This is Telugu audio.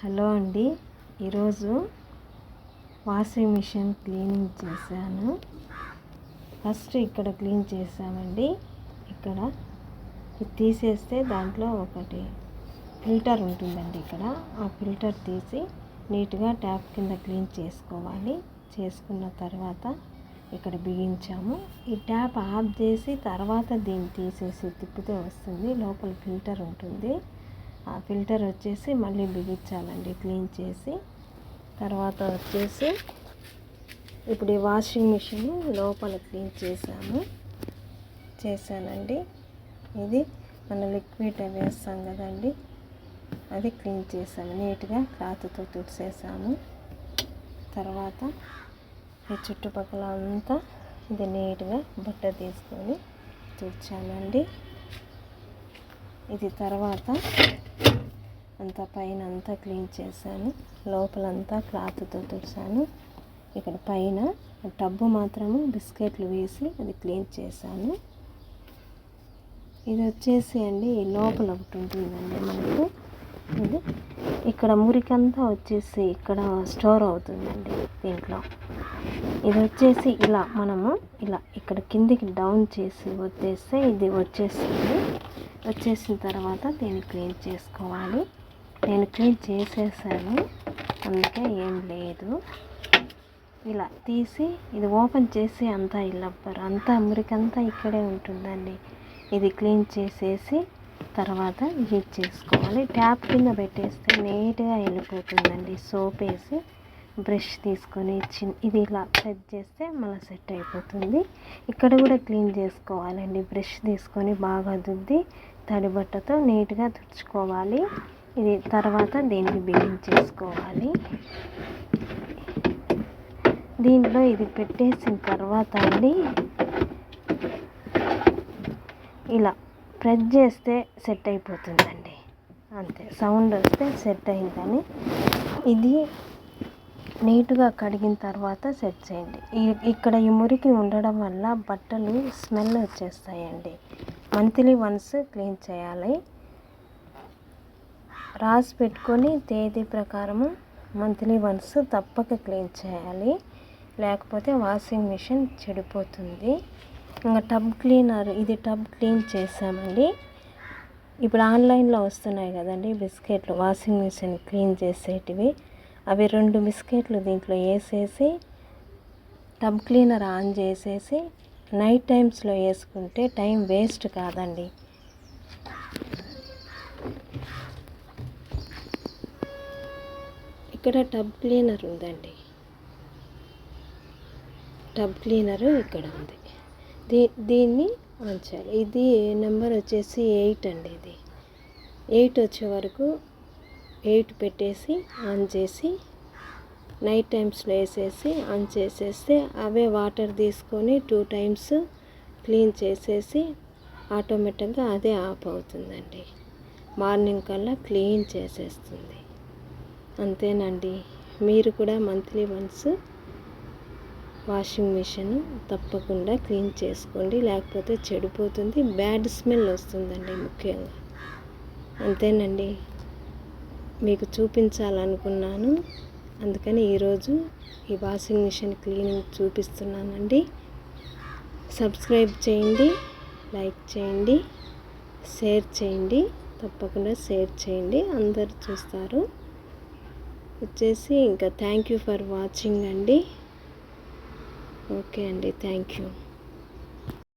హలో అండి, ఈరోజు వాషింగ్ మిషన్ క్లీనింగ్ చేశాను. ఫస్ట్ ఇక్కడ క్లీన్ చేసామండి. ఇక్కడ ఇది తీసేస్తే దాంట్లో ఒకటి ఫిల్టర్ ఉంటుందండి. ఇక్కడ ఆ ఫిల్టర్ తీసి నీట్గా ట్యాప్ కింద క్లీన్ చేసుకోవాలి. చేసుకున్న తర్వాత ఇక్కడ బిగించాము. ఈ ట్యాప్ ఆఫ్ చేసి తర్వాత దీన్ని తీసేసి తిప్పితే వస్తుంది. లోపల ఫిల్టర్ ఉంటుంది. ఆ ఫిల్టర్ వచ్చేసి మళ్ళీ బిగించాలండి క్లీన్ చేసి. తర్వాత వచ్చేసి ఇప్పుడు ఈ వాషింగ్ మిషన్ లోపల క్లీన్ చేశానండి. ఇది మన లిక్విడ్ వేస్తాం కదండి, అది క్లీన్ చేసాము. నీట్గా క్లాత్తో తుడిసేసాము. తర్వాత ఈ చుట్టుపక్కల అంతా ఇది నీట్గా బట్ట తీసుకొని తుడిచానండి. ఇది తర్వాత అంతా పైన అంతా క్లీన్ చేశాను. లోపలంతా క్లాత్తో తుడిచాను. ఇక్కడ పైన టబ్బు మాత్రము బిస్కెట్లు వేసి అది క్లీన్ చేశాను. ఇది వచ్చేసి అండి లోపల ఒకటి ఉంటుందండి మనకు. ఇది ఇక్కడ మురికంతా వచ్చేసి ఇక్కడ స్టోర్ అవుతుందండి దీంట్లో. ఇది వచ్చేసి ఇలా మనము ఇలా ఇక్కడ కిందికి డౌన్ చేసి వదిలేస్తే ఇది వచ్చేస్తుంది. వచ్చేసిన తర్వాత దీన్ని క్లీన్ చేసుకోవాలి. నేను క్లీన్ చేసేసాను, అందుకే ఏం లేదు. ఇలా తీసి ఇది ఓపెన్ చేసి అంతా ఇల్లబ్బరు అంతా మురికంతా ఇక్కడే ఉంటుందండి. ఇది క్లీన్ చేసేసి తర్వాత హీట్ చేసుకోవాలి. ట్యాప్ కింద పెట్టేస్తే నీట్గా వెళ్ళిపోతుందండి. సోప్ వేసి బ్రష్ తీసుకొని ఇది ఇలా సెట్ చేస్తే మళ్ళీ సెట్ అయిపోతుంది. ఇక్కడ కూడా క్లీన్ చేసుకోవాలండి. బ్రష్ తీసుకొని బాగా దుద్ది తడి బట్టతో నీట్గా తుడుచుకోవాలి. ఇది తర్వాత దీన్ని బిగించేసుకోవాలి. దీంట్లో ఇది పెట్టేసిన తర్వాత అండి ఇలా ప్రెస్ చేస్తే సెట్ అయిపోతుందండి. అంతే, సౌండ్ వస్తే సెట్ అయిందని. ఇది నీట్గా కడిగిన తర్వాత సెట్ చేయండి. ఇక్కడ ఈ మురికి ఉండడం వల్ల బట్టలు స్మెల్ వచ్చేస్తాయండి. మంత్లీ వన్స్ క్లీన్ చేయాలి. రాసి పెట్టుకొని తేదీ ప్రకారము మంత్లీ వన్స్ తప్పక క్లీన్ చేయాలి. లేకపోతే వాషింగ్ మిషన్ చెడిపోతుంది. ఇంకా టబ్ క్లీనర్, ఇది టబ్ క్లీన్ చేసామండి. ఇప్పుడు ఆన్లైన్లో వస్తున్నాయి కదండి బిస్కెట్లు, వాషింగ్ మిషన్ క్లీన్ చేసేటివి. అవి 2 బిస్కెట్లు దీంట్లో వేసేసి టబ్ క్లీనర్ ఆన్ చేసేసి నైట్ టైమ్స్లో వేసుకుంటే టైం వేస్ట్ కాదండి. ఇక్కడ టబ్ క్లీనర్ ఉందండి. టబ్ క్లీనరు ఇక్కడ ఉంది. దీన్ని ఆన్ చేయాలి. ఇది నెంబర్ వచ్చేసి 8 అండి. ఇది 8 వచ్చే వరకు 8 పెట్టేసి ఆన్ చేసి నైట్ టైమ్స్లో వేసేసి ఆన్ చేసేస్తే అవే వాటర్ తీసుకొని 2 టైమ్స్ క్లీన్ చేసేసి ఆటోమేటిక్గా అదే ఆఫ్ అవుతుందండి. మార్నింగ్ కల్లా క్లీన్ చేసేస్తుంది. అంతేనండి. మీరు కూడా మంత్లీ వన్స్ వాషింగ్ మిషన్ తప్పకుండా క్లీన్ చేసుకోండి. లేకపోతే చెడిపోతుంది, బ్యాడ్ స్మెల్ వస్తుందండి ముఖ్యంగా. అంతేనండి, మీకు చూపించాలనుకున్నాను. అందుకని ఈరోజు ఈ వాషింగ్ మిషన్ క్లీనింగ్ చూపిస్తున్నానండి. సబ్స్క్రైబ్ చేయండి, లైక్ చేయండి, షేర్ చేయండి. తప్పకుండా షేర్ చేయండి, అందరు చూస్తారు. వచ్చేసి ఇంకా థ్యాంక్ యూ ఫర్ వాచింగ్ అండి. ఓకే అండి, థ్యాంక్ యూ.